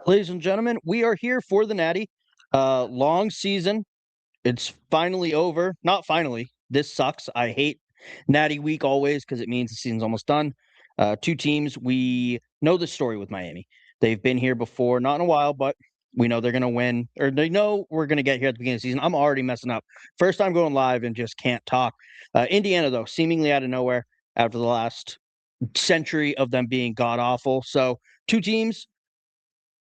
Ladies and gentlemen, we are here for the Natty. Long season. It's finally over. Not finally. This sucks. I hate Natty week always because it means the season's almost done. Two teams. We know the story with Miami. They've been here before, not in a while, but we know they're going to win, or they know we're going to get here at the beginning of the season. I'm already messing up. First time going live and just can't talk. Indiana, though, seemingly out of nowhere after the last century of them being god awful. So, two teams.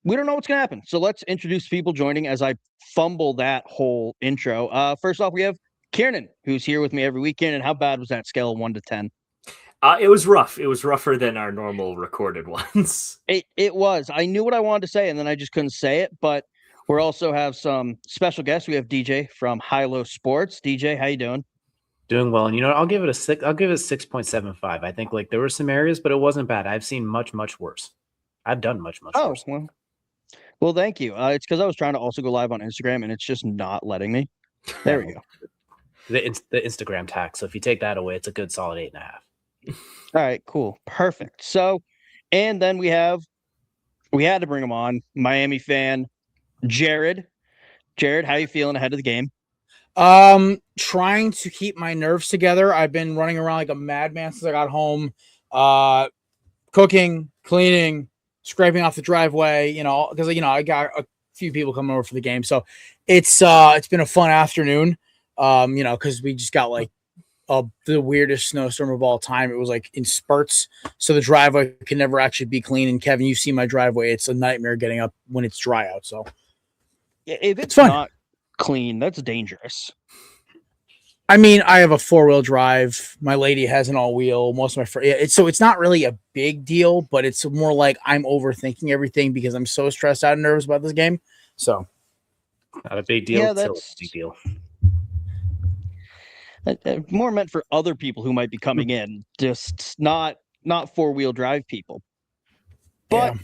We don't know what's going to happen. So let's introduce people joining as I fumble that whole intro. First off, we have Ciarnan, who's here with me every weekend. And how bad was that scale of 1 to 10? It was rough. It was rougher than our normal recorded ones. It was. I knew what I wanted to say, and then I just couldn't say it. But we also have some special guests. We have DJ from High Low Sports. DJ, how you doing? Doing well. And I'll give it a 6. I'll give it 6.75. I think there were some areas, but it wasn't bad. I've seen much worse. I've done much worse. Well, thank you. It's because I was trying to also go live on Instagram, and it's just not letting me. There we go. The Instagram tax. So if you take that away, it's a good solid 8.5. All right, cool. Perfect. So, and then we had to bring him on, Miami fan, Jared. Jared, how you feeling ahead of the game? Trying to keep my nerves together. I've been running around like a madman since I got home. Cooking, cleaning, scraping off the driveway, because I got a few people coming over for the game. So it's been a fun afternoon. Because we just got the weirdest snowstorm of all time. It was like in spurts. So the driveway can never actually be clean. And Kevin, you see my driveway. It's a nightmare getting up when it's dry out. So if it's not clean, that's dangerous. I mean, I have a 4-wheel drive. My lady has an all-wheel. Most of my friends, so it's not really a big deal, but it's more like I'm overthinking everything because I'm so stressed out and nervous about this game. So, not a big deal. Yeah, that's a big deal. More meant for other people who might be coming in, just not 4-wheel drive people. But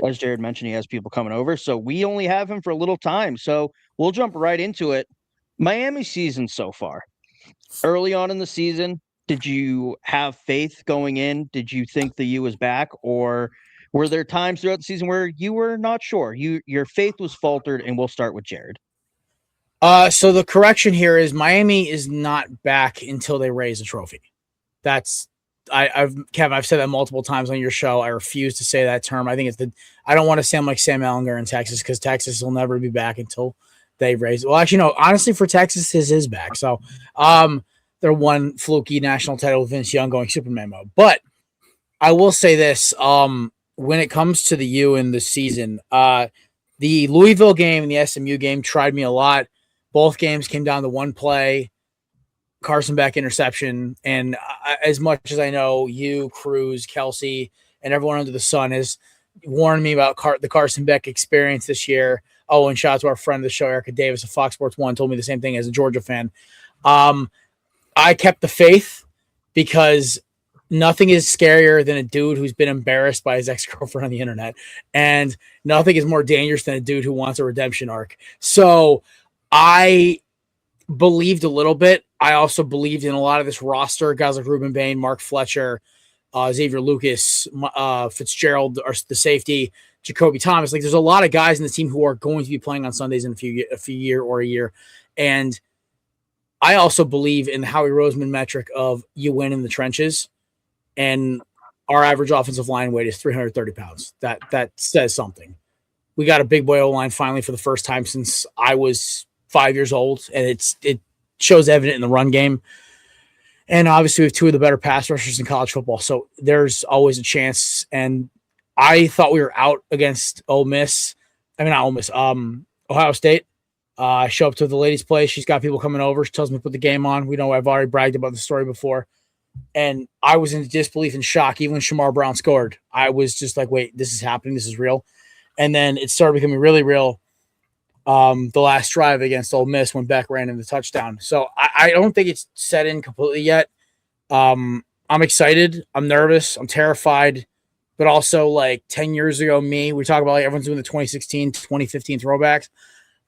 as Jared mentioned, he has people coming over, so we only have him for a little time. So we'll jump right into it. Miami season so far. Early on in the season, did you have faith going in? Did you think the U was back, or were there times throughout the season where you were not sure? Your faith was faltered, and we'll start with Jared. So the correction here is Miami is not back until they raise a trophy. Kevin, I've said that multiple times on your show. I refuse to say that term. I think I don't want to sound like Sam Ellinger in Texas because Texas will never be back until they raise. Well, actually, no. Honestly, for Texas, his is back. So, they're one fluky national title with Vince Young going Superman mode. But I will say this: when it comes to the U in the season, the Louisville game and the SMU game tried me a lot. Both games came down to one play, Carson Beck interception, and as much as I know, you, Cruz, Kelsey, and everyone under the sun has warned me about the Carson Beck experience this year. Oh, and shout out to our friend of the show, Erica Davis of Fox Sports 1, told me the same thing as a Georgia fan. I kept the faith because nothing is scarier than a dude who's been embarrassed by his ex-girlfriend on the internet. And nothing is more dangerous than a dude who wants a redemption arc. So I believed a little bit. I also believed in a lot of this roster, guys like Ruben Bain, Mark Fletcher, Xavier Lucas, Fitzgerald, or the safety, Jacoby Thomas. There's a lot of guys in the team who are going to be playing on Sundays in a year. And I also believe in the Howie Roseman metric of you win in the trenches. And our average offensive line weight is 330 pounds. That says something. We got a big boy O-line finally for the first time since I was 5 years old. And it shows evident in the run game. And obviously we have two of the better pass rushers in college football. So there's always a chance. And I thought we were out against Ohio State. I show up to the ladies' place. She's got people coming over. She tells me to put the game on. We know I've already bragged about the story before. And I was in disbelief and shock. Even when Shamar Brown scored, I was just like, wait, this is happening. This is real. And then it started becoming really real. The last drive against Ole Miss when Beck ran in the touchdown. So I don't think it's set in completely yet. I'm excited. I'm nervous. I'm terrified. But also 10 years ago, we talk about everyone's doing the 2016, 2015 throwbacks.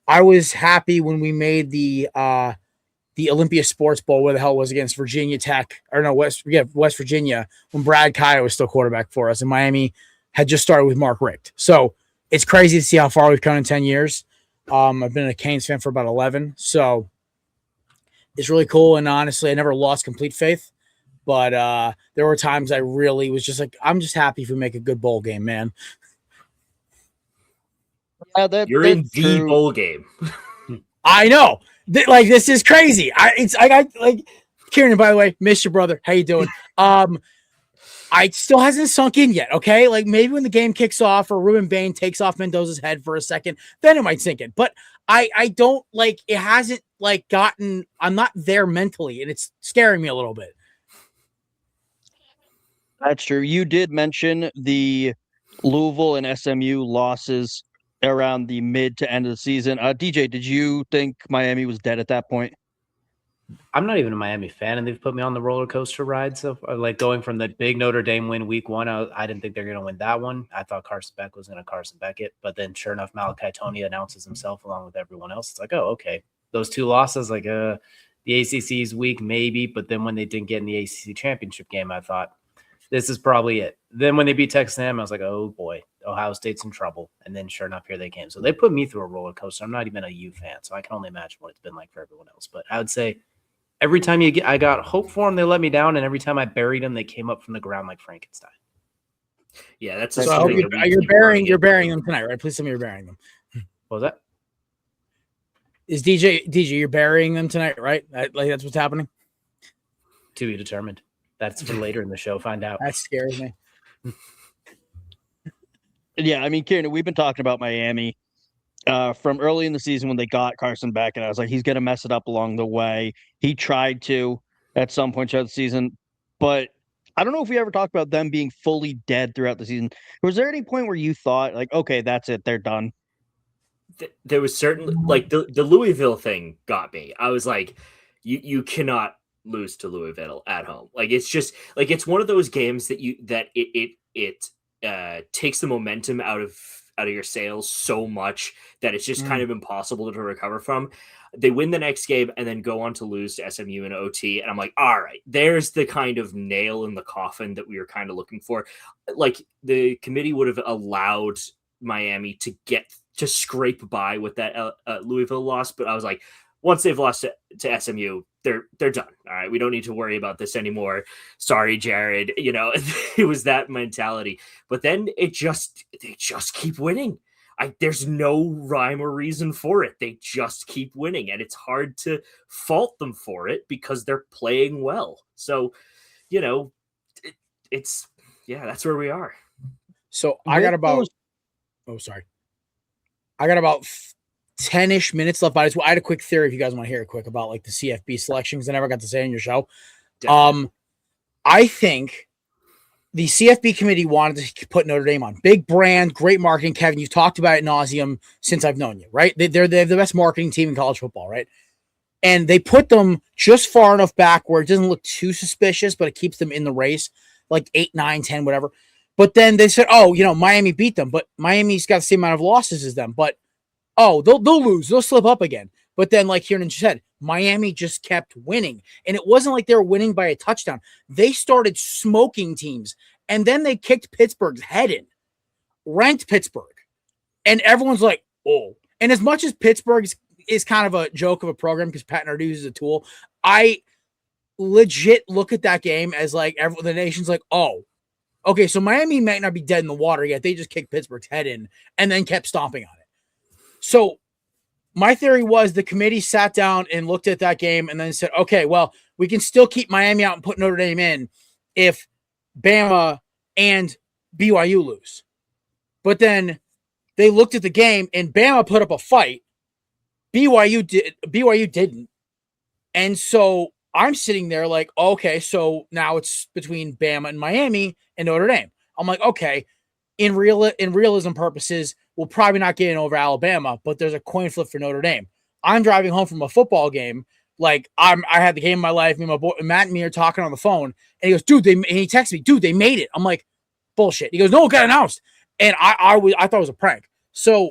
I was happy when we made the Olympia Sports Bowl, where the hell it was against Virginia Tech, or no, West Virginia, when Brad Kaya was still quarterback for us, and Miami had just started with Mark Richt. So it's crazy to see how far we've come in 10 years. I've been a Canes fan for about 11, so it's really cool. And honestly, I never lost complete faith, but there were times I really was just like, I'm just happy if we make a good bowl game, man. You're in the bowl game. I know. This is crazy. I got like Ciarnan, by the way, miss your brother. How you doing? I still hasn't sunk in yet. Okay. Like maybe when the game kicks off or Ruben Bain takes off Mendoza's head for a second, then it might sink in. But I don't like, it hasn't like I'm not there mentally and it's scaring me a little bit. That's true. You did mention the Louisville and SMU losses around the mid to end of the season. DJ, did you think Miami was dead at that point? I'm not even a Miami fan, and they've put me on the roller coaster ride. So, like going from the big Notre Dame win week 1, I didn't think they're going to win that one. I thought Carson Beck was going to Carson Beck it, but then sure enough, Malachi Tony announces himself along with everyone else. It's like, oh, okay, those 2 losses, like the ACC's weak maybe, but then when they didn't get in the ACC championship game, I thought this is probably it. Then when they beat Texas A&M, I was like, oh boy, Ohio State's in trouble. And then sure enough, here they came. So they put me through a roller coaster. I'm not even a U fan, so I can only imagine what it's been like for everyone else. But I would say every time I got hope for them, they let me down, and every time I buried them, they came up from the ground like Frankenstein. Yeah, that's so I hope you're burying them tonight, right? Please tell me you're burying them. What was that? Is DJ, you're burying them tonight, right? Like that's what's happening? To be determined. That's for later in the show. Find out. That scares me. Yeah, I mean, Ciarnan, we've been talking about Miami from early in the season when they got Carson Beck, and I was like, he's going to mess it up along the way. He tried to at some point throughout the season, but I don't know if we ever talked about them being fully dead throughout the season. Was there any point where you thought, like, okay, that's it, they're done? There was certainly, like, the Louisville thing got me. I was like, you cannot lose to Louisville at home. Like, it's just like, it's one of those games that it takes the momentum out of your sails so much that it's just kind of impossible to recover from. They win the next game and then go on to lose to SMU in OT. And I'm like, all right, there's the kind of nail in the coffin that we were kind of looking for. Like, the committee would have allowed Miami to scrape by with that Louisville loss. But I was like, once they've lost to SMU, they're done. All right, we don't need to worry about this anymore. Sorry, Jared. You know, it was that mentality. But then they just keep winning. There's no rhyme or reason for it. They just keep winning, and it's hard to fault them for it because they're playing well. So, you know, it's that's where we are. So I got about 10-ish minutes left. I had a quick theory if you guys want to hear it quick about like the CFB selections. I never got to say on your show. Definitely. I think the CFB committee wanted to put Notre Dame on. Big brand, great marketing. Kevin, you've talked about it nauseum since I've known you, right? They're the best marketing team in college football, right? And they put them just far enough back where it doesn't look too suspicious, but it keeps them in the race, like 8, 9, 10, whatever. But then they said, oh, you know, Miami beat them, but Miami's got the same amount of losses as them. But oh, they'll lose. They'll slip up again. But then, like Ciarnan said, Miami just kept winning. And it wasn't like they were winning by a touchdown. They started smoking teams. And then they kicked Pittsburgh's head in, ranked Pittsburgh. And everyone's like, oh. And as much as Pittsburgh is kind of a joke of a program because Pat Narduzzi is a tool, I legit look at that game as like the nation's like, oh, okay, so Miami might not be dead in the water yet. They just kicked Pittsburgh's head in and then kept stomping on it. So my theory was the committee sat down and looked at that game and then said, okay, well, we can still keep Miami out and put Notre Dame in if Bama and BYU lose. But then they looked at the game and Bama put up a fight. BYU didn't. And so I'm sitting there like, okay, so now it's between Bama and Miami and Notre Dame. I'm like, okay, in realism purposes, we'll probably not get in over Alabama, but there's a coin flip for Notre Dame. I'm driving home from a football game. Like I had the game of my life. Me and my boy Matt and me are talking on the phone, and he goes, "Dude," and he texts me, "Dude, they made it." I'm like, "Bullshit." He goes, "No, it got announced," and I thought it was a prank. So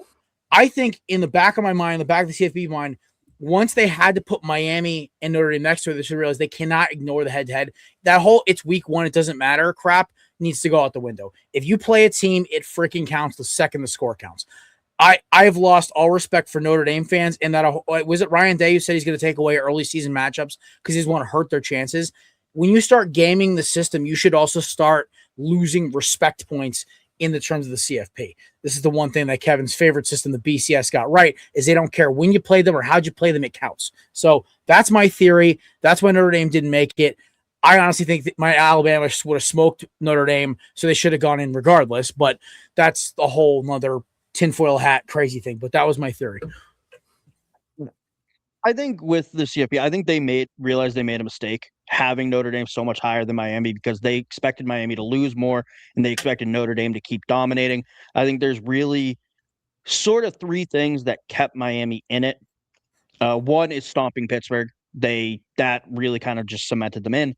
I think in the back of my mind, the back of the CFB mind, once they had to put Miami and Notre Dame next to it, they should realize they cannot ignore the head-to-head. That whole "it's week 1, it doesn't matter" crap needs to go out the window. If you play a team, it freaking counts the second the score counts. I've lost all respect for Notre Dame fans, and that was it Ryan Day who said he's going to take away early season matchups because he's want to hurt their chances. When you start gaming the system, you should also start losing respect points in the terms of the CFP. This is the one thing that Kevin's favorite system, the BCS, got right, is they don't care when you play them or how'd you play them, it counts. So that's my theory. That's why Notre Dame didn't make it. I honestly think that my Alabama would have smoked Notre Dame, so they should have gone in regardless, but that's a whole nother tinfoil hat crazy thing. But that was my theory. I think with the CFP, I think they realized they made a mistake having Notre Dame so much higher than Miami because they expected Miami to lose more and they expected Notre Dame to keep dominating. I think there's really sort of three things that kept Miami in it. One is stomping Pittsburgh. That really kind of just cemented them in.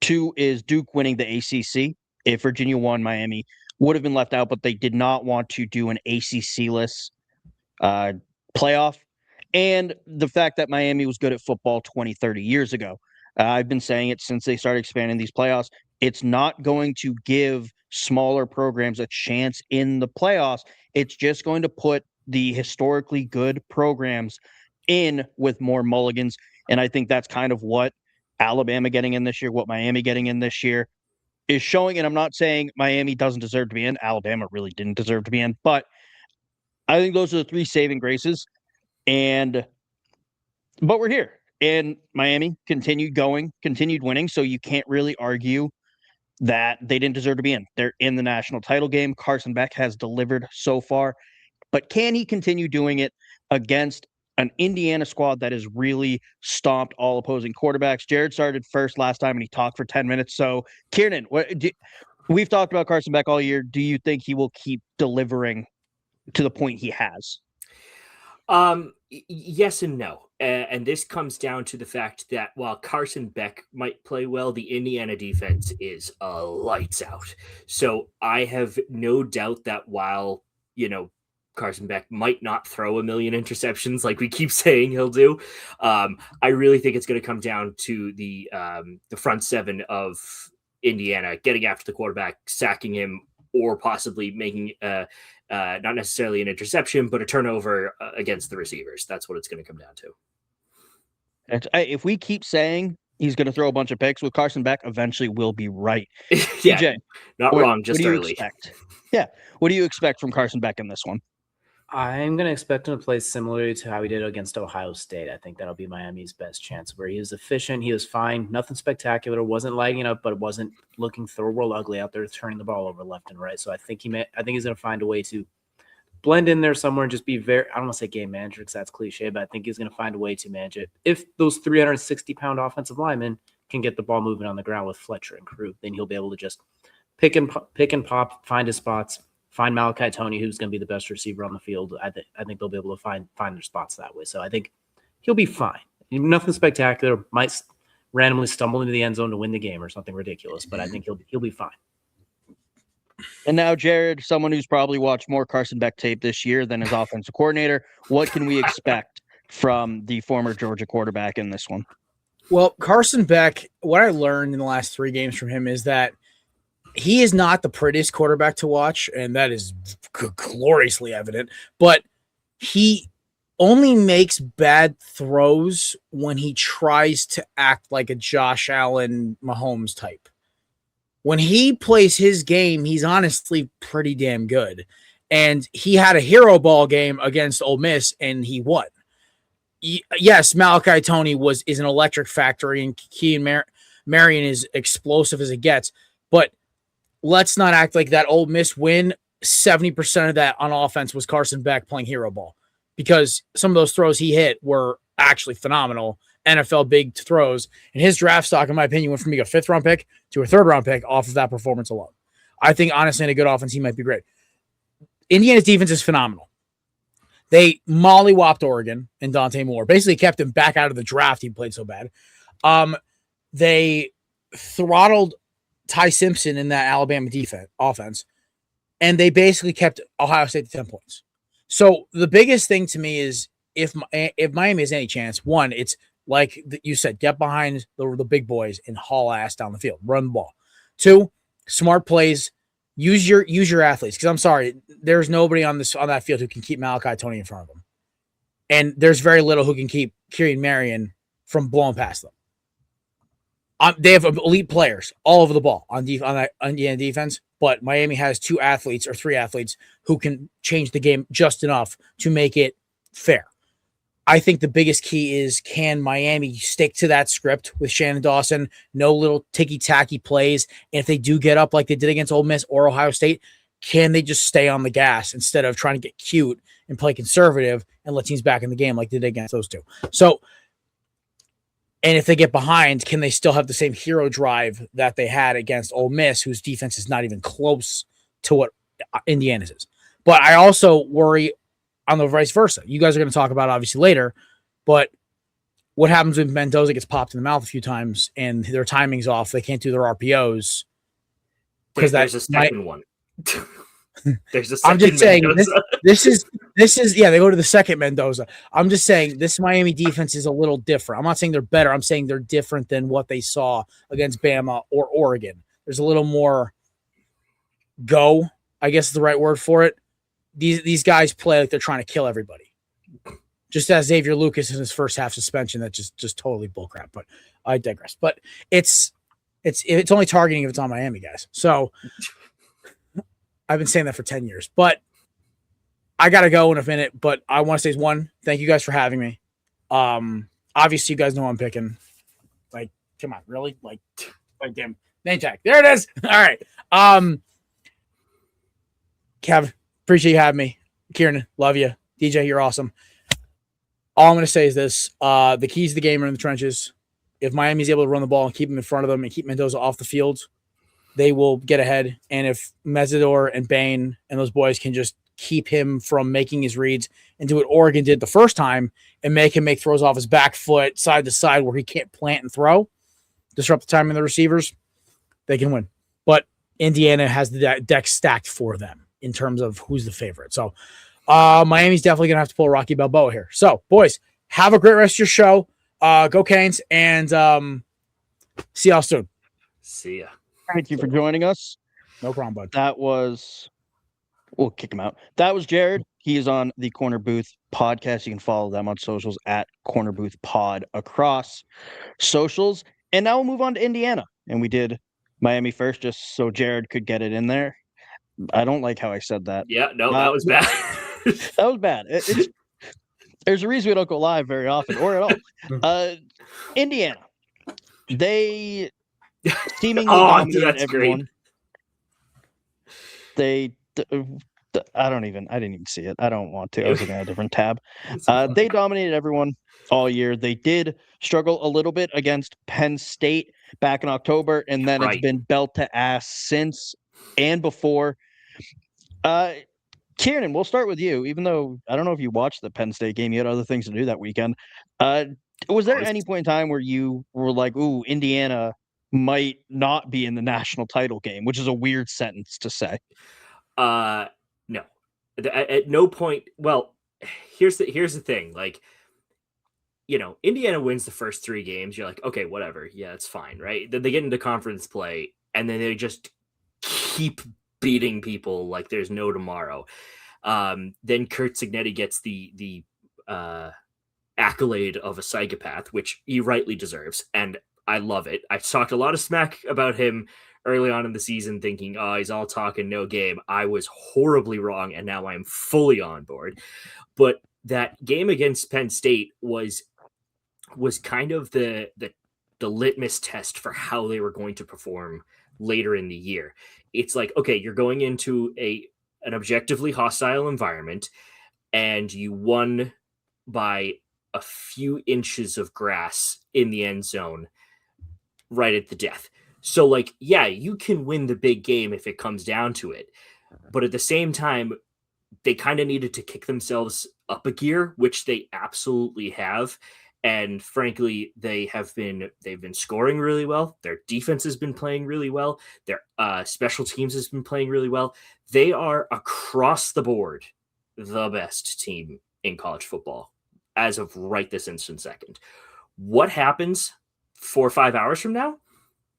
Two is Duke winning the ACC. If Virginia won, Miami would have been left out, but they did not want to do an ACC-less playoff. And the fact that Miami was good at football 20, 30 years ago. I've been saying it since they started expanding these playoffs. It's not going to give smaller programs a chance in the playoffs. It's just going to put the historically good programs in with more mulligans. And I think that's kind of what Alabama getting in this year, what Miami getting in this year is showing. And I'm not saying Miami doesn't deserve to be in. Alabama really didn't deserve to be in. But I think those are the three saving graces. But we're here. And Miami continued winning. So you can't really argue that they didn't deserve to be in. They're in the national title game. Carson Beck has delivered so far. But can he continue doing it against an Indiana squad that has really stomped all opposing quarterbacks? Jared started first last time and he talked for 10 minutes. So, Ciarnan, we've talked about Carson Beck all year. Do you think he will keep delivering to the point he has? Yes and no. And this comes down to the fact that while Carson Beck might play well, the Indiana defense is lights out. So I have no doubt that while, Carson Beck might not throw a million interceptions like we keep saying he'll do, I really think it's going to come down to the front seven of Indiana getting after the quarterback, sacking him, or possibly making not necessarily an interception, but a turnover against the receivers. That's what it's going to come down to. If we keep saying he's going to throw a bunch of picks with Carson Beck, eventually we'll be right. Yeah, DJ, not wrong, just early. Expect? Yeah. What do you expect from Carson Beck in this one? I'm going to expect him to play similarly to how he did against Ohio State. I think that'll be Miami's best chance, where he was efficient. He was fine. Nothing spectacular. Wasn't lagging up, but it wasn't looking third world ugly out there, turning the ball over left and right. So I think he's going to find a way to blend in there somewhere and just be very, I don't want to say game manager because that's cliche, but I think he's going to find a way to manage it. If those 360-pound offensive linemen can get the ball moving on the ground with Fletcher and Crew, then he'll be able to just pick and pop, find his spots, find Malachi Tony, who's going to be the best receiver on the field. I think they'll be able to find their spots that way. So I think he'll be fine. Nothing spectacular. Might randomly stumble into the end zone to win the game or something ridiculous, but I think he'll be fine. And now, Jared, someone who's probably watched more Carson Beck tape this year than his offensive coordinator, what can we expect from the former Georgia quarterback in this one? Well, Carson Beck, what I learned in the last 3 games from him is that he is not the prettiest quarterback to watch, and that is gloriously evident, but he only makes bad throws when he tries to act like a Josh Allen Mahomes type. When he plays his game, he's honestly pretty damn good. And he had a hero ball game against Ole Miss, and he won. Yes, Malachi Tony is an electric factory, and Kean Marion is explosive as it gets. But let's not act like that Ole Miss win, 70% of that on offense was Carson Beck playing hero ball. Because some of those throws he hit were actually phenomenal. NFL big throws, and his draft stock, in my opinion, went from being a 5th-round pick to a 3rd-round pick off of that performance alone. I think, honestly, in a good offense, he might be great. Indiana's defense is phenomenal. They mollywopped Oregon and Dante Moore, basically kept him back out of the draft. He played so bad. They throttled Ty Simpson in that Alabama offense, and they basically kept Ohio State to 10 points. So the biggest thing to me is if Miami has any chance, one, it's like you said, get behind the big boys and haul ass down the field, run the ball. 2, smart plays, use your athletes. Because I'm sorry, there's nobody on that field who can keep Malachi Tony in front of them, and there's very little who can keep Ciarnan Marion from blowing past them. They have elite players all over the ball on Indiana defense, but Miami has 2 athletes or 3 athletes who can change the game just enough to make it fair. I think the biggest key is, can Miami stick to that script with Shannon Dawson? No little ticky-tacky plays. And if they do get up like they did against Ole Miss or Ohio State, can they just stay on the gas instead of trying to get cute and play conservative and let teams back in the game like they did against those 2? So, and if they get behind, can they still have the same hero drive that they had against Ole Miss, whose defense is not even close to what Indiana's is? But I also worry on the vice versa. You guys are going to talk about it obviously later, but what happens when Mendoza gets popped in the mouth a few times and their timing's off? They can't do their RPOs. Because there's a second one. There's a second I'm just saying Mendoza. this is yeah, they go to the second Mendoza. I'm just saying this Miami defense is a little different. I'm not saying they're better. I'm saying they're different than what they saw against Bama or Oregon. There's a little more go, I guess is the right word for it. These guys play like they're trying to kill everybody. Just as Xavier Lucas in his first half suspension, that just totally bullcrap. But I digress. But it's only targeting if it's on Miami, guys. So I've been saying that for 10 years. But I gotta go in a minute. But I want to say one, thank you guys for having me. Obviously you guys know I'm picking. Like, come on, really? Like damn name tag. There it is. All right. Kev, appreciate you having me. Ciarnan, love you. DJ, you're awesome. All I'm going to say is this. The keys to the game are in the trenches. If Miami's able to run the ball and keep them in front of them and keep Mendoza off the field, they will get ahead. And if Mesidor and Bain and those boys can just keep him from making his reads and do what Oregon did the first time and make him make throws off his back foot, side to side, where he can't plant and throw, disrupt the timing of the receivers, they can win. But Indiana has the deck stacked for them in terms of who's the favorite. So Miami's definitely going to have to pull Rocky Balboa here. So, boys, have a great rest of your show. Go Canes, and see y'all soon. See ya. Thank you for joining us. No problem, bud. We'll kick him out. That was Jared. He is on the Corner Booth podcast. You can follow them on socials at Corner Booth Pod across socials. And now we'll move on to Indiana. And we did Miami first just so Jared could get it in there. I don't like how I said that. Yeah, no, that was bad. That was bad. There's a reason we don't go live very often or at all. Indiana. They seemingly dominated everyone. Great. I didn't even see it. I don't want to. I was looking at a different tab. They dominated everyone all year. They did struggle a little bit against Penn State back in October, and then it's been belt to ass since and before. Ciarnan, we'll start with you, even though I don't know if you watched the Penn State game. You had other things to do that weekend. Was there any point in time where you were like, ooh, Indiana might not be in the national title game, which is a weird sentence to say? No. At no point. Well, here's the thing. Like, you know, Indiana wins the first 3 games. You're like, okay, whatever. Yeah, it's fine, right? Then they get into conference play, and then they just keep beating people like there's no tomorrow. Then Curt Cignetti gets the accolade of a psychopath, which he rightly deserves, and I love it. I talked a lot of smack about him early on in the season, thinking, oh, he's all talk and no game. I was horribly wrong, and now I'm fully on board. But that game against Penn State was kind of the litmus test for how they were going to perform later in the year. It's like, okay, you're going into an objectively hostile environment, and you won by a few inches of grass in the end zone right at the death. So, like, yeah, you can win the big game if it comes down to it. But at the same time, they kind of needed to kick themselves up a gear, which they absolutely have. And frankly, they've been scoring really well. Their defense has been playing really well. Their special teams has been playing really well. They are across the board the best team in college football as of right this instant second. What happens 4 or 5 hours from now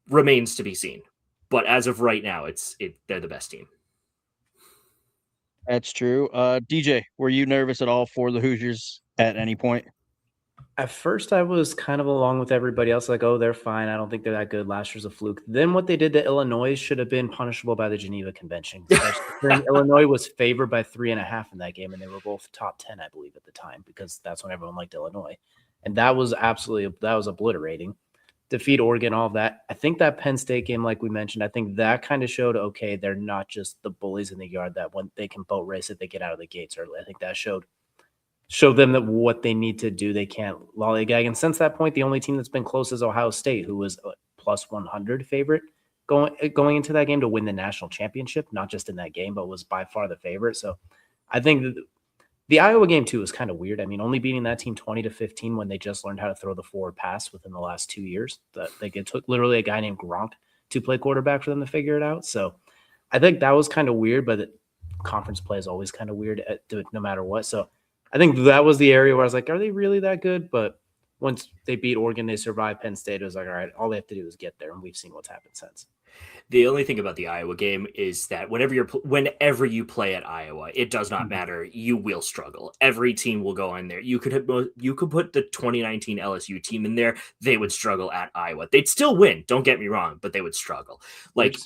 remains to be seen. But as of right now, they're the best team. That's true. DJ, were you nervous at all for the Hoosiers at any point? At first, I was kind of along with everybody else, like, oh, they're fine. I don't think they're that good. Last year's a fluke. Then what they did to Illinois should have been punishable by the Geneva Convention. Illinois was favored by 3.5 in that game, and they were both top 10, I believe, at the time, because that's when everyone liked Illinois. And that was obliterating. Defeat Oregon, all of that. I think that Penn State game, like we mentioned, I think that kind of showed, okay, they're not just the bullies in the yard that when they can boat race it, they get out of the gates early. I think that showed them that what they need to do, they can't lollygag. And since that point, the only team that's been close is Ohio State, who was a plus 100 favorite going into that game to win the national championship, not just in that game, but was by far the favorite. So I think the Iowa game, too, is kind of weird. I mean, only beating that team 20-15 when they just learned how to throw the forward pass within the last 2 years. It took literally a guy named Gronk to play quarterback for them to figure it out. So I think that was kind of weird, but conference play is always kind of weird no matter what. So I think that was the area where I was like, are they really that good? But once they beat Oregon, they survived Penn State. It was like, all right, all they have to do is get there, and we've seen what's happened since. The only thing about the Iowa game is that whenever you play at Iowa, it does not matter. You will struggle. Every team will go in there. You could put the 2019 LSU team in there. They would struggle at Iowa. They'd still win. Don't get me wrong, but they would struggle. Like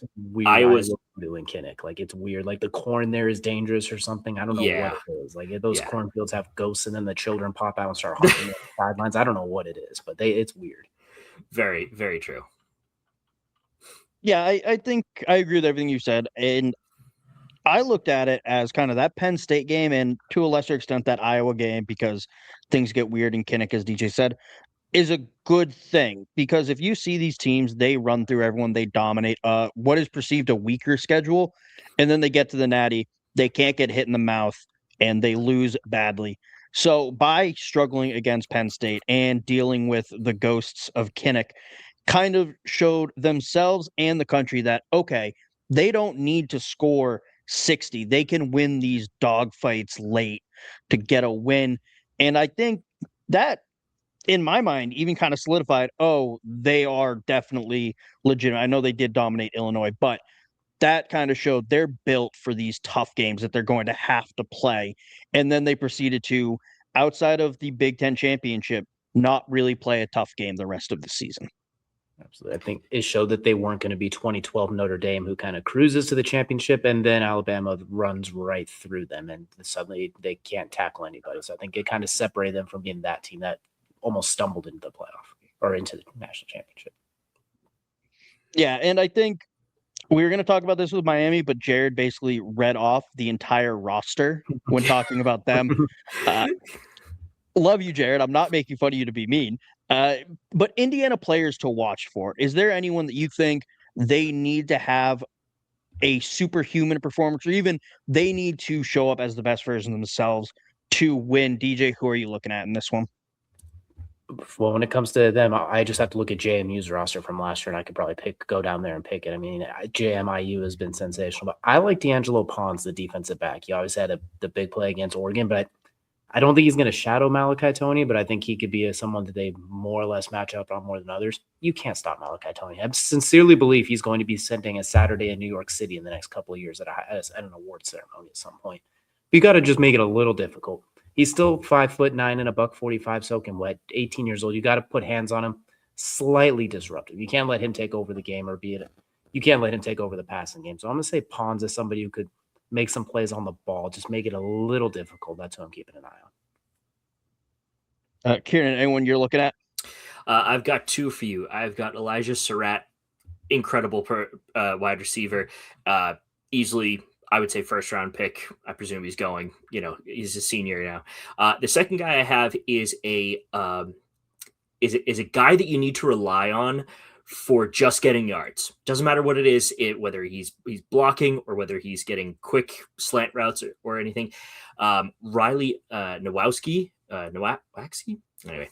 Iowa's doing Kinnick. Like it's weird. Like the corn there is dangerous or something. I don't know what it is. Like those cornfields have ghosts, and then the children pop out and start hopping on the sidelines. I don't know what it is, but it's weird. Very, very true. Yeah, I think I agree with everything you said. And I looked at it as kind of that Penn State game and to a lesser extent that Iowa game, because things get weird in Kinnick, as DJ said, is a good thing. Because if you see these teams, they run through everyone, they dominate what is perceived a weaker schedule, and then they get to the Natty, they can't get hit in the mouth, and they lose badly. So by struggling against Penn State and dealing with the ghosts of Kinnick, kind of showed themselves and the country that, okay, they don't need to score 60. They can win these dogfights late to get a win. And I think that, in my mind, even kind of solidified, oh, they are definitely legitimate. I know they did dominate Illinois, but that kind of showed they're built for these tough games that they're going to have to play. And then they proceeded to, outside of the Big Ten championship, not really play a tough game the rest of the season. Absolutely. I think it showed that they weren't going to be 2012 Notre Dame, who kind of cruises to the championship, and then Alabama runs right through them, and suddenly they can't tackle anybody. So I think it kind of separated them from being that team that almost stumbled into the playoff or into the national championship. Yeah, and I think we were going to talk about this with Miami, but Jared basically read off the entire roster when talking about them. Love you, Jared. I'm not making fun of you to be mean. But Indiana players to watch for, is there anyone that you think they need to have a superhuman performance, or even they need to show up as the best version of themselves to win? DJ, who are you looking at in this one? Well, when it comes to them, I just have to look at JMU's roster from last year, and I could probably go down there and pick it. I mean, JMIU has been sensational, but I like D'Angelo Pons, the defensive back. He always had the big play against Oregon, but I don't think he's going to shadow Malachi Tony, but I think he could be someone that they more or less match up on more than others. You can't stop Malachi Tony. I sincerely believe he's going to be sending a Saturday in New York City in the next couple of years at an award ceremony at some point. But you got to just make it a little difficult. He's still 5'9" and $145 soaking wet, 18 years old. You got to put hands on him, slightly disruptive. You can't let him take over the game, you can't let him take over the passing game. So I'm going to say Pons is somebody who could make some plays on the ball, just make it a little difficult. That's who I'm keeping an eye on. Ciarnan, anyone you're looking at? I've got two for you. I've got Elijah Surratt, incredible wide receiver, easily, I would say, first round pick. I presume he's going. He's a senior now. The second guy I have is a guy that you need to rely on for just getting yards. Doesn't matter what it is, whether he's blocking or whether he's getting quick slant routes or anything. Riley Nowacki, anyway,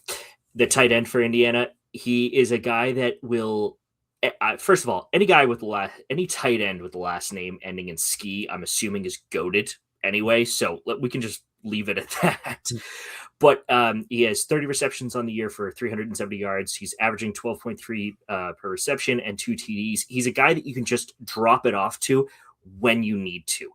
the tight end for Indiana. He is a guy that will, first of all, any tight end with the last name ending in ski, I'm assuming is goated anyway. So we can just leave it at that. But he has 30 receptions on the year for 370 yards. He's averaging 12.3 per reception and 2 TDs. He's a guy that you can just drop it off to when you need to.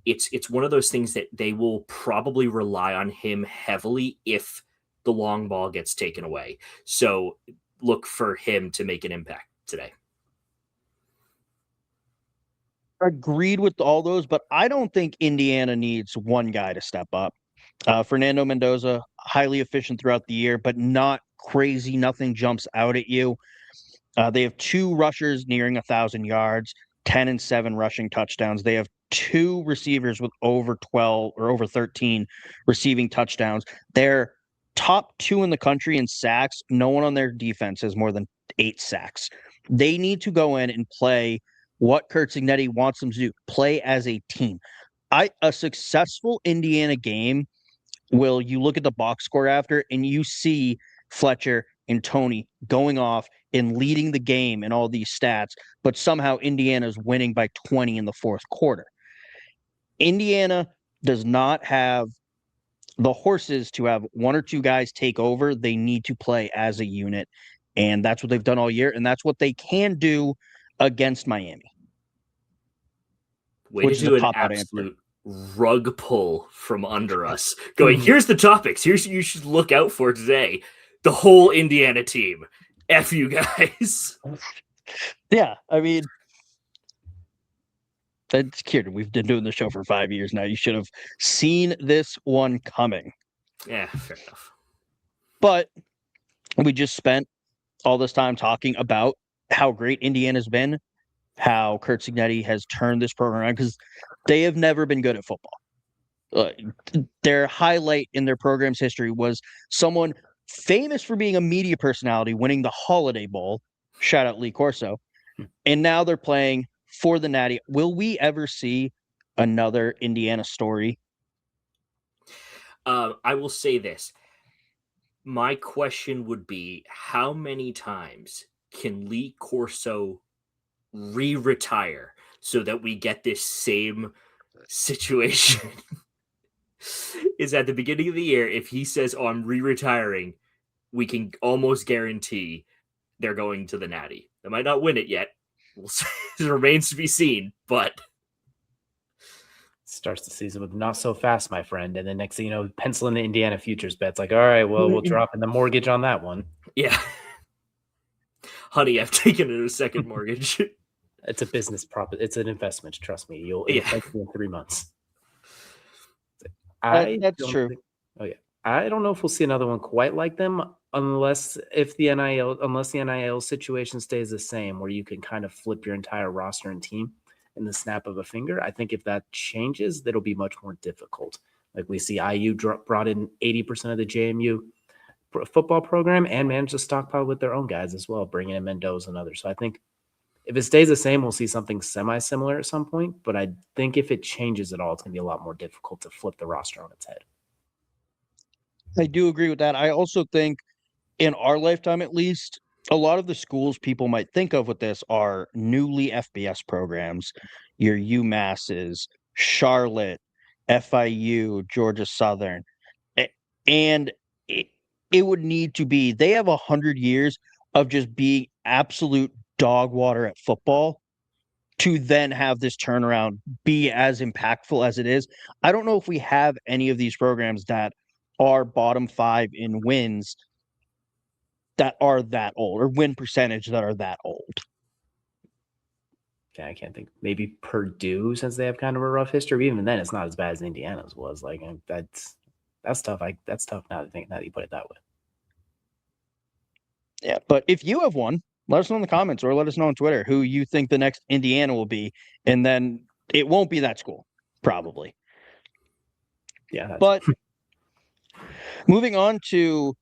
It's one of those things that they will probably rely on him heavily if the long ball gets taken away. So look for him to make an impact today. Agreed with all those, but I don't think Indiana needs one guy to step up. Fernando Mendoza, highly efficient throughout the year, but not crazy. Nothing jumps out at you. They have 2 rushers nearing 1,000 yards, 10 and 7 rushing touchdowns. They have 2 receivers with over 12 or over 13 receiving touchdowns. They're top 2 in the country in sacks. No one on their defense has more than 8 sacks. They need to go in and play what Curt Cignetti wants them to do, play as a team. A successful Indiana game will, you look at the box score after and you see Fletcher and Tony going off and leading the game in all these stats, but somehow Indiana's winning by 20 in the fourth quarter. Indiana does not have the horses to have 1 or 2 guys take over. They need to play as a unit, and that's what they've done all year, and that's what they can do against Miami. Way to do an absolute rug pull from under us. Going, here's the topics. Here's what you should look out for today. The whole Indiana team. F you guys. Yeah, I mean, that's Ciarnan. We've been doing the show for 5 years now. You should have seen this one coming. Yeah, fair enough. But we just spent all this time talking about how great Indiana's been, how Curt Cignetti has turned this program around, because they have never been good at football. Their highlight in their program's history was someone famous for being a media personality winning the Holiday Bowl. Shout out Lee Corso. And now they're playing for the Natty. Will we ever see another Indiana story? I will say this. My question would be, how many times can Lee Corso retire so that we get this same situation? Is at the beginning of the year, if he says, oh, I'm retiring, we can almost guarantee they're going to the Natty. They might not win it yet. It remains to be seen, but starts the season with not so fast, my friend. And then next thing you know, pencil in the Indiana futures bets. Like, all right, well, we'll drop in the mortgage on that one. Yeah. Honey, I've taken a second mortgage. It's a business profit. It's an investment. Trust me. It'll thank you in 3 months. That's true. I don't know if we'll see another one quite like them unless the NIL situation stays the same, where you can kind of flip your entire roster and team in the snap of a finger. I think if that changes, that'll be much more difficult. Like we see IU brought in 80% of the JMU football program and managed to stockpile with their own guys as well, bringing in Mendoza and others. So I think if it stays the same, we'll see something semi-similar at some point. But I think if it changes at all, it's going to be a lot more difficult to flip the roster on its head. I do agree with that. I also think in our lifetime, at least, a lot of the schools people might think of with this are newly FBS programs, your UMasses, Charlotte, FIU, Georgia Southern. And it would need to be, they have 100 years of just being absolute dog water at football to then have this turnaround be as impactful as it is. I don't know if we have any of these programs that are bottom 5 in wins that are that old, or win percentage that are that old. Okay, I can't think. Maybe Purdue, since they have kind of a rough history. Even then, it's not as bad as Indiana's was. Like that's tough. That's tough now that you put it that way. Yeah, but if you have one, let us know in the comments or let us know on Twitter who you think the next Indiana will be, and then it won't be that school, probably. Yeah, but moving on to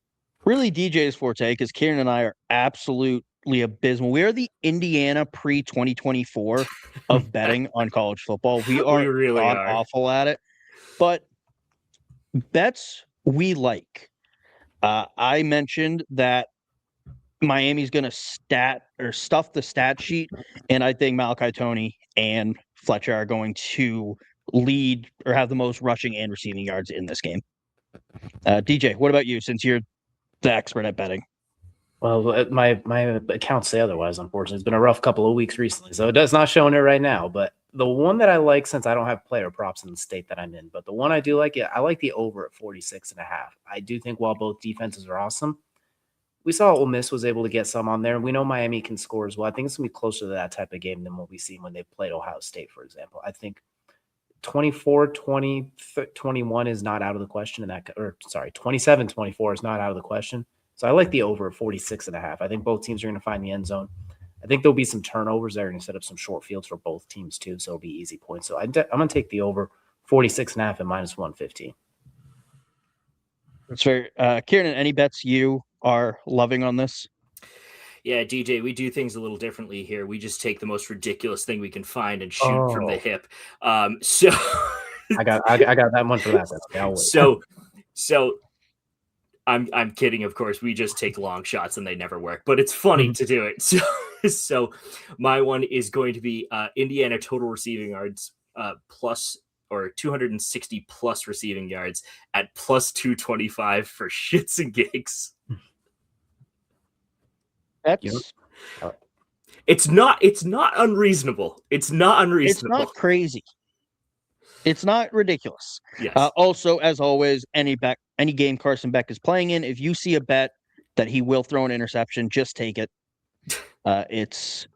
really DJ's forte, because Ciarnan and I are absolutely abysmal. We are the Indiana pre-2024 of betting on college football. We really are awful at it. But bets we like. I mentioned that Miami's going to stuff the stat sheet, and I think Malachi Toney and Fletcher are going to lead or have the most rushing and receiving yards in this game. DJ, what about you, since you're the expert at betting? Well, my accounts say otherwise, unfortunately. It's been a rough couple of weeks recently, so it does not showing it right now. But the one that I like, since I don't have player props in the state that I'm in, but the one I do like, I like the over at 46.5. I do think while both defenses are awesome, we saw Ole Miss was able to get some on there. We know Miami can score as well. I think it's going to be closer to that type of game than what we've seen when they played Ohio State, for example. I think 24, 20, 21 is not out of the question. 27, 24 is not out of the question. So I like the over at 46.5. I think both teams are going to find the end zone. I think there'll be some turnovers. They're going to set up some short fields for both teams too, so it'll be easy points. So I'm going to take the over 46.5 and minus 115. That's fair. Ciarnan, any bets you are loving on this? Yeah, DJ, we do things a little differently here. We just take the most ridiculous thing we can find and shoot from the hip. So I got that one for that. So I'm kidding, of course. We just take long shots and they never work, but it's funny to do it. So my one is going to be Indiana total receiving yards plus or 260 plus receiving yards at plus 225 for shits and gigs. It's not unreasonable. It's not unreasonable. It's not crazy. It's not ridiculous. Yes. Also, as always, any game Carson Beck is playing in, if you see a bet that he will throw an interception, just take it. It's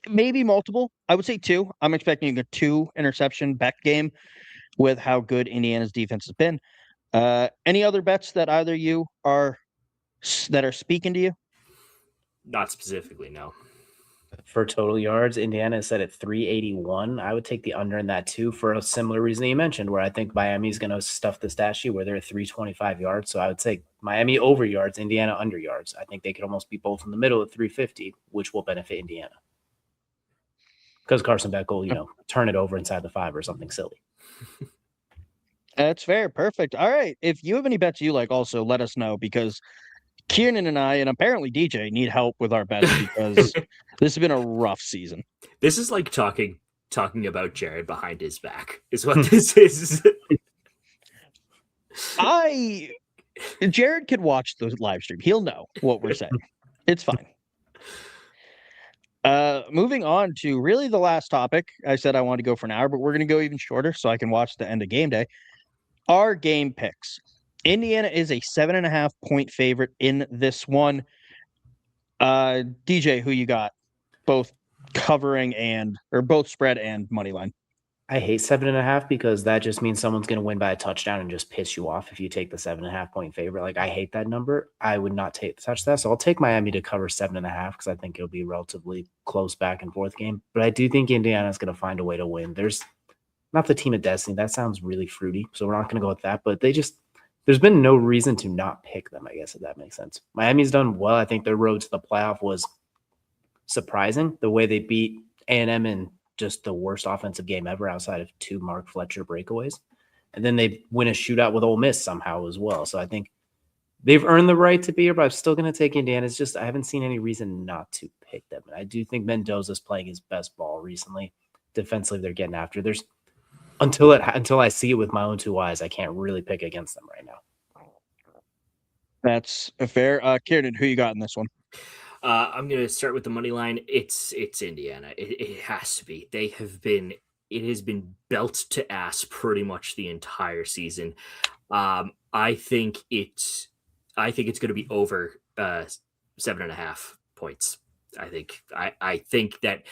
maybe multiple. I would say 2. I'm expecting a 2 interception Beck game with how good Indiana's defense has been. Any other bets that either you are speaking to you? Not specifically, no. For total yards, Indiana is set at 381. I would take the under in that too for a similar reason that you mentioned, where I think Miami's going to stuff the stat sheet where they're at 325 yards. So I would say Miami over yards, Indiana under yards. I think they could almost be both in the middle at 350, which will benefit Indiana. Because Carson Beck will, turn it over inside the 5 or something silly. That's fair. Perfect. All right. If you have any bets you like, also let us know, because Ciarnan and I, and apparently DJ, need help with our bets because this has been a rough season. This is like talking about Jared behind his back is what this is. Jared could watch the live stream. He'll know what we're saying. It's fine. Moving on to really the last topic. I said I wanted to go for an hour, but we're going to go even shorter so I can watch the end of game day. Our game picks. Indiana is a 7.5 point favorite in this one. DJ, who you got? Both covering or both spread and money line. I hate 7.5 because that just means someone's going to win by a touchdown and just piss you off if you take the 7.5 point favorite. Like, I hate that number. I would not touch that. So I'll take Miami to cover 7.5 because I think it'll be a relatively close back and forth game. But I do think Indiana's going to find a way to win. There's not the team of destiny. That sounds really fruity. So we're not going to go with that. But there's been no reason to not pick them, I guess, if that makes sense. Miami's done well. I think their road to the playoff was surprising. The way they beat A&M in just the worst offensive game ever outside of 2 Mark Fletcher breakaways. And then they win a shootout with Ole Miss somehow as well. So I think they've earned the right to be here, but I'm still going to take Indiana. It's just I haven't seen any reason not to pick them. And I do think Mendoza's playing his best ball recently. Defensively, they're getting after. Until I see it with my own 2 eyes, I can't really pick against them right now. That's fair. Ciarnan, who you got in this one? I'm going to start with the money line. It's Indiana. It has to be. It has been belt to ass pretty much the entire season. I think it's going to be over 7.5 points. I think that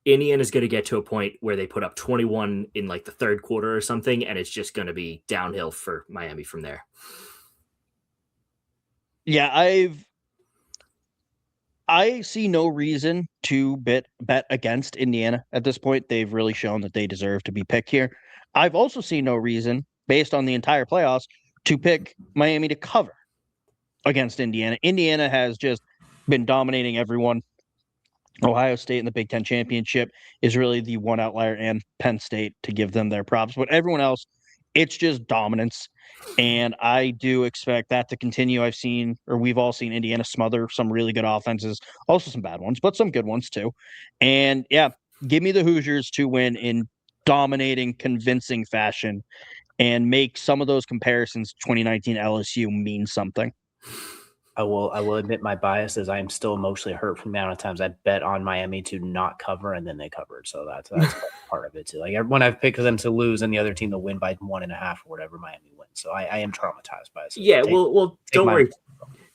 Indiana's going to get to a point where they put up 21 in like the 3rd quarter or something, and it's just going to be downhill for Miami from there. Yeah, I see no reason to bet against Indiana at this point. They've really shown that they deserve to be picked here. I've also seen no reason, based on the entire playoffs, to pick Miami to cover against Indiana. Indiana has just been dominating everyone. Ohio State in the Big Ten Championship is really the one outlier, and Penn State to give them their props. But everyone else, it's just dominance. And I do expect that to continue. We've all seen Indiana smother some really good offenses, also some bad ones, but some good ones too. And yeah, give me the Hoosiers to win in dominating, convincing fashion and make some of those comparisons to 2019 LSU mean something. I will admit my bias is I am still emotionally hurt from the amount of times I bet on Miami to not cover and then they covered. So that's part of it too. Like when I've picked them to lose and the other team to win by 1.5 or whatever, Miami wins. So I am traumatized by it. So yeah, don't worry.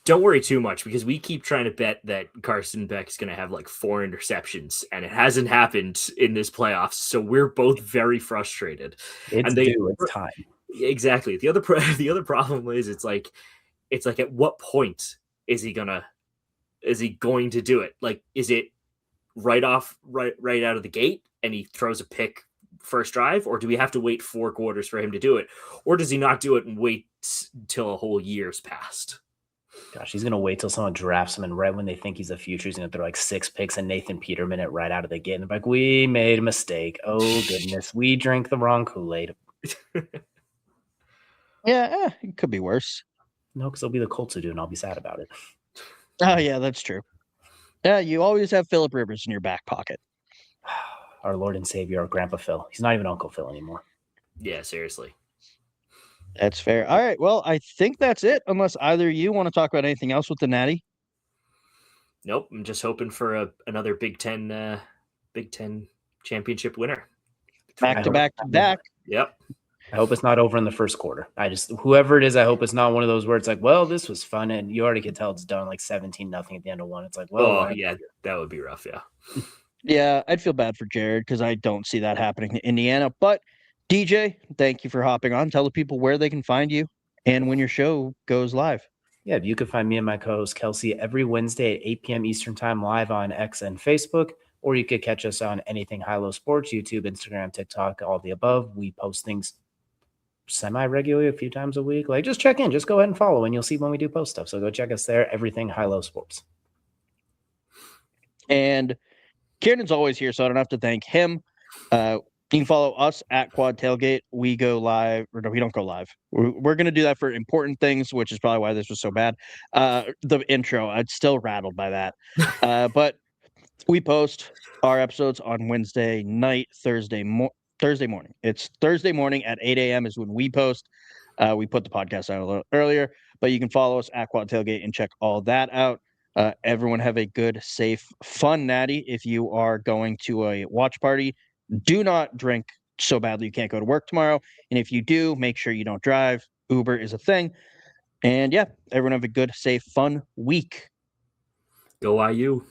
Don't worry too much because we keep trying to bet that Carson Beck is going to have like 4 interceptions and it hasn't happened in this playoffs. So we're both very frustrated. It's time. Exactly. The other problem is it's like at what point is he going to do it? Like, is it right out of the gate and he throws a pick first drive, or do we have to wait 4 quarters for him to do it? Or does he not do it and wait till a whole year's passed? Gosh, he's going to wait till someone drafts him, and right when they think he's a future, he's going to throw like 6 picks and Nathan Peterman it right out of the gate. And they're like, we made a mistake. Oh, goodness. We drank the wrong Kool-Aid. Yeah, it could be worse. No, because it'll be the Colts who do, and I'll be sad about it. Oh, yeah, that's true. Yeah, you always have Phillip Rivers in your back pocket. Our Lord and Savior, our Grandpa Phil. He's not even Uncle Phil anymore. Yeah, seriously. That's fair. All right. Well, I think that's it. Unless either of you want to talk about anything else with the Natty. Nope. I'm just hoping for another Big Ten championship winner. Back to back. Yep. I hope it's not over in the first quarter. Whoever it is, I hope it's not one of those where it's like, well, this was fun, and you already can tell it's done like 17-0 at the end of one. It's like, well, yeah, that would be rough. Yeah. Yeah, I'd feel bad for Jared because I don't see that happening in Indiana. But DJ, thank you for hopping on. Tell the people where they can find you and when your show goes live. Yeah, you can find me and my co-host Kelsey every Wednesday at 8 p.m. Eastern Time live on X and Facebook, or you could catch us on anything High-Low Sports, YouTube, Instagram, TikTok, all the above. We post things semi-regularly a few times a week. Like, just check in. Just go ahead and follow, and you'll see when we do post stuff. So go check us there. Everything High-Low Sports. And Ciarnan's always here, so I don't have to thank him. You can follow us at Quad Tailgate. We go live, or no, we don't go live. We're going to do that for important things, which is probably why this was so bad. The intro, I'm still rattled by that. But we post our episodes on Wednesday night, Thursday morning. It's Thursday morning at 8 a.m. is when we post. We put the podcast out a little earlier, but you can follow us at Quad Tailgate and check all that out. Everyone have a good, safe, fun Natty. If you are going to a watch party, do not drink so badly you can't go to work tomorrow. And if you do, make sure you don't drive. Uber is a thing. And yeah, everyone have a good, safe, fun week. Go IU.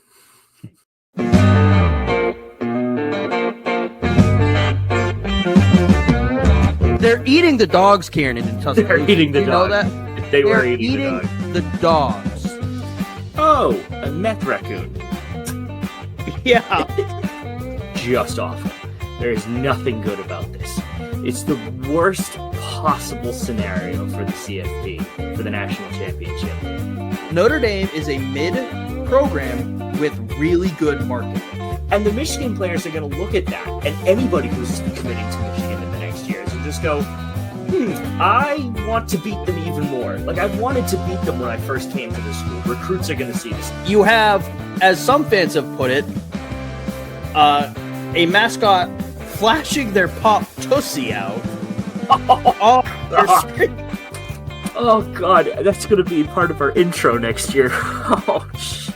They're eating the dogs, Ciarnan, in Tuscaloosa. They're eating the you dogs. know that? They were They're eating the dogs. Oh, a meth raccoon. Yeah. Just awful. There is nothing good about this. It's the worst possible scenario for the CFP, for the national championship. Notre Dame is a mid-program with really good marketing. And the Michigan players are going to look at that, and anybody who's committing to Michigan in the next years will just go, I want to beat them even more. Like, I wanted to beat them when I first came to the school. Recruits are going to see this. You have, as some fans have put it, a mascot flashing their pop tussie out. Oh, God. That's going to be part of our intro next year. Oh, shit.